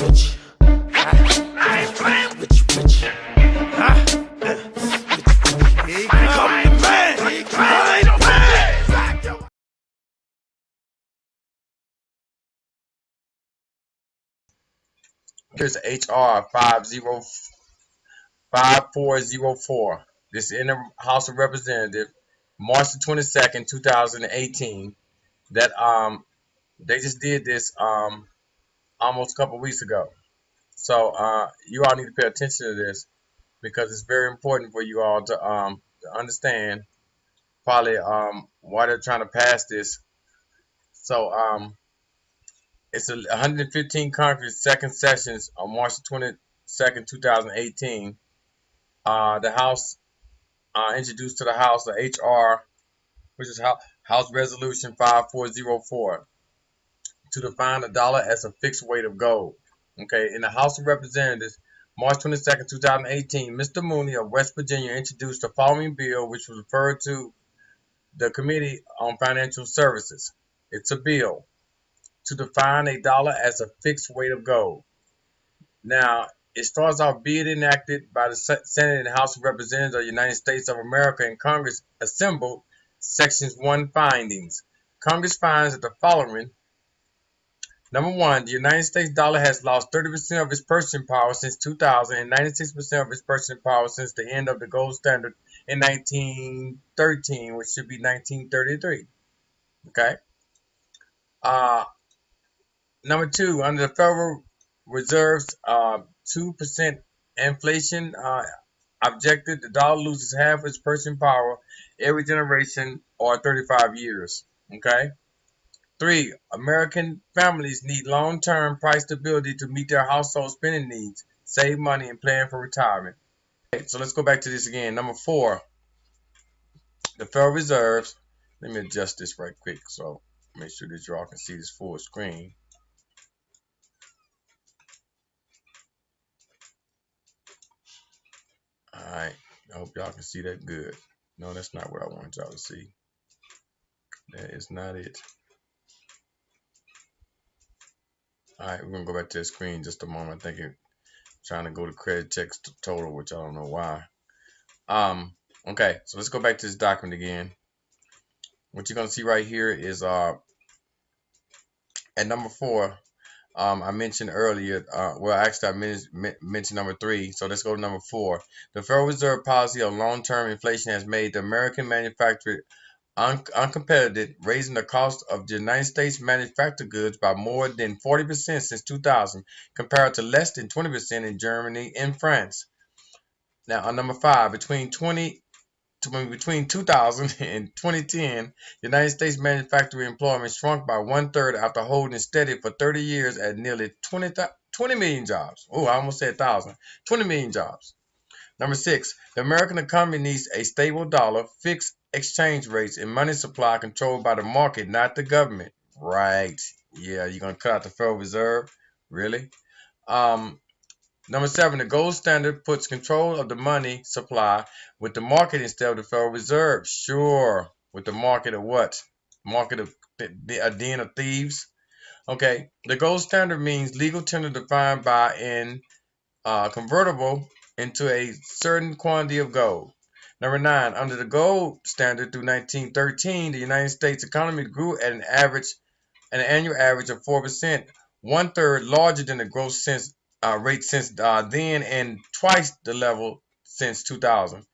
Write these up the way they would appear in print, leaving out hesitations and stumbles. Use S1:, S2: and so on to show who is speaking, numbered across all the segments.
S1: rich. I ain't playing with you, rich. Here come the man. I ain't playing.
S2: Here's HR5404. This is in the House of Representatives, March the 22nd, 2018. That they just did this almost a couple weeks ago. So you all need to pay attention to this because it's very important for you all to understand probably why they're trying to pass this. So it's a 115 Congress second sessions on March 22nd, 2018. The House introduced to the House the HR, which is House Resolution 5404, to define the dollar as a fixed weight of gold. Okay, in the House of Representatives, March 22nd, 2018, Mr. Mooney of West Virginia introduced the following bill, which was referred to the Committee on Financial Services. It's a bill to define a dollar as a fixed weight of gold. Now, it starts off, be it enacted by the Senate and House of Representatives of the United States of America and Congress assembled, Sections 1 findings. Congress finds that the following. Number one, the United States dollar has lost 30% of its purchasing power since 2000 and 96% of its purchasing power since the end of the gold standard in 1913, which should be 1933. Okay. Number two, under the Federal Reserve's 2% inflation objective, the dollar loses half its purchasing power every generation or 35 years. Okay. Three, American families need long-term price stability to meet their household spending needs, save money, and plan for retirement. Okay, so let's go back to this again. Number four, the Federal Reserves. Let me adjust this right quick so make sure that you all can see this full screen. All right, I hope y'all can see that good. No, that's not what I want y'all to see. That is not it. All right, we're gonna go back to the screen just a moment. I think it's trying to go to credit checks total, which I don't know why. Okay, so let's go back to this document again. What you're gonna see right here is at number four. I mentioned earlier. Well, actually, I mentioned number three. So let's go to number four. The Federal Reserve policy of long-term inflation has made the American manufacturer uncompetitive, raising the cost of the United States manufactured goods by more than 40% since 2000, compared to less than 20% in Germany and France. Now, on number five, between 2000 and 2010, the United States manufacturing employment shrunk by 1/3 after holding steady for 30 years at nearly 20 million jobs. Oh, I almost said 1,000. 20 million jobs. Number six, the American economy needs a stable dollar, fixed exchange rates, and money supply controlled by the market, not the government. Right. Yeah, you're going to cut out the Federal Reserve? Really? Number seven, the gold standard puts control of the money supply with the market instead of the Federal Reserve. Sure. With the market of what? Market of a den of thieves? Okay. The gold standard means legal tender defined by an convertible into a certain quantity of gold. Number nine, under the gold standard through 1913, the United States economy grew at an annual average of 4%, 1/3 larger than the growth rate since then, and twice the level since 2000.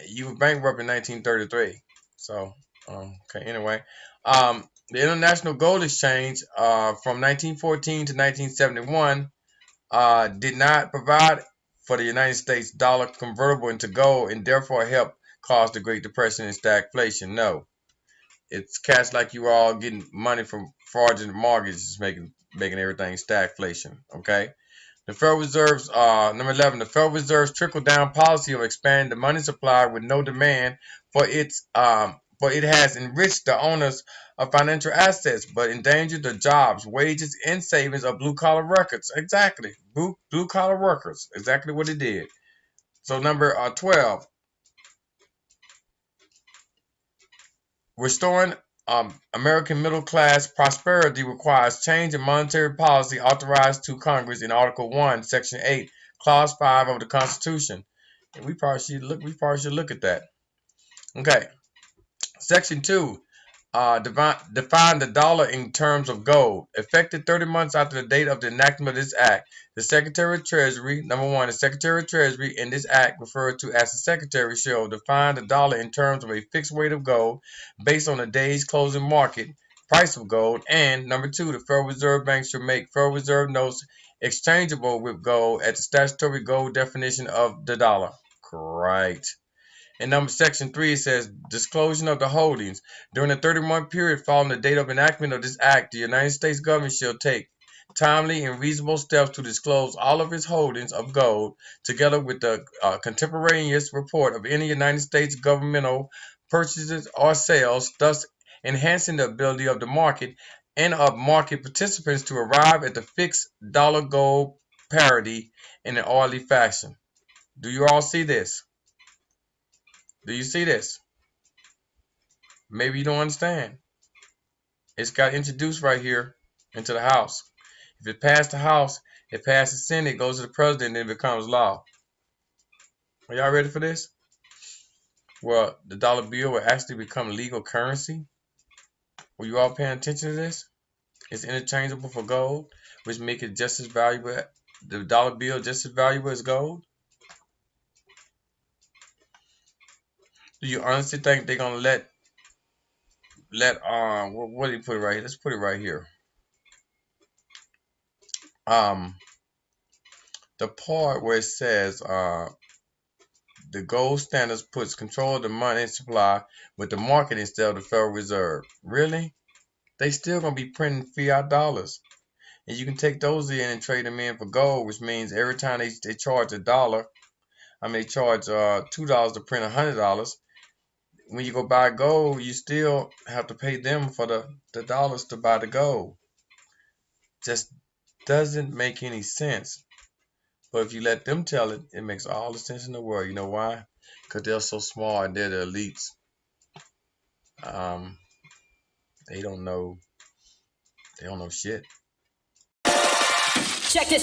S2: You were bankrupt in 1933. So, okay, anyway. The International Gold Exchange from 1914 to 1971 did not provide for the United States dollar convertible into gold and therefore helped cause the Great Depression and stagflation. No, it's cats like you all getting money from fraudulent mortgages making everything stagflation. Okay. The Federal Reserve's number 11. The Federal Reserve's trickle-down policy of expanding the money supply with no demand for it has enriched the owners of financial assets, but endangered the jobs, wages, and savings of blue-collar workers. Exactly, blue-collar workers. Exactly what it did. So number 12. Restoring American middle class prosperity requires change in monetary policy authorized to Congress in Article 1, Section 8, Clause 5 of the Constitution. And we probably should look at that. Okay. Section 2. Define the dollar in terms of gold. Effective 30 months after the date of the enactment of this act, the Secretary of Treasury, number one, the Secretary of Treasury in this act, referred to as the Secretary, shall define the dollar in terms of a fixed weight of gold based on the day's closing market price of gold. And number two, the Federal Reserve Bank shall make Federal Reserve notes exchangeable with gold at the statutory gold definition of the dollar. Right. And number section 3 says disclosure of the holdings. During the 30-month period following the date of enactment of this act, the United States government shall take timely and reasonable steps to disclose all of its holdings of gold, together with the contemporaneous report of any United States governmental purchases or sales, thus enhancing the ability of the market and of market participants to arrive at the fixed dollar gold parity in an orderly fashion. Do you all see this? Do you see this? Maybe you don't understand. It's got introduced right here into the House. If it passed the House, it passes the Senate, it goes to the President, and it becomes law. Are y'all ready for this? Well, the dollar bill will actually become legal currency. Were you all paying attention to this? It's interchangeable for gold, which makes it just as valuable, the dollar bill just as valuable as gold. Do you honestly think they're gonna let what do you put it right here? Let's put it right here. The part where it says the gold standards puts control of the money supply with the market instead of the Federal Reserve. Really? They still gonna be printing fiat dollars, and you can take those in and trade them in for gold, which means every time they charge a dollar, they charge $2 to print $100. When you go buy gold, you still have to pay them for the dollars to buy the gold. Just doesn't make any sense. But if you let them tell it, it makes all the sense in the world. You know why? Because they're so smart and they're the elites. They don't know shit.
S3: Check this.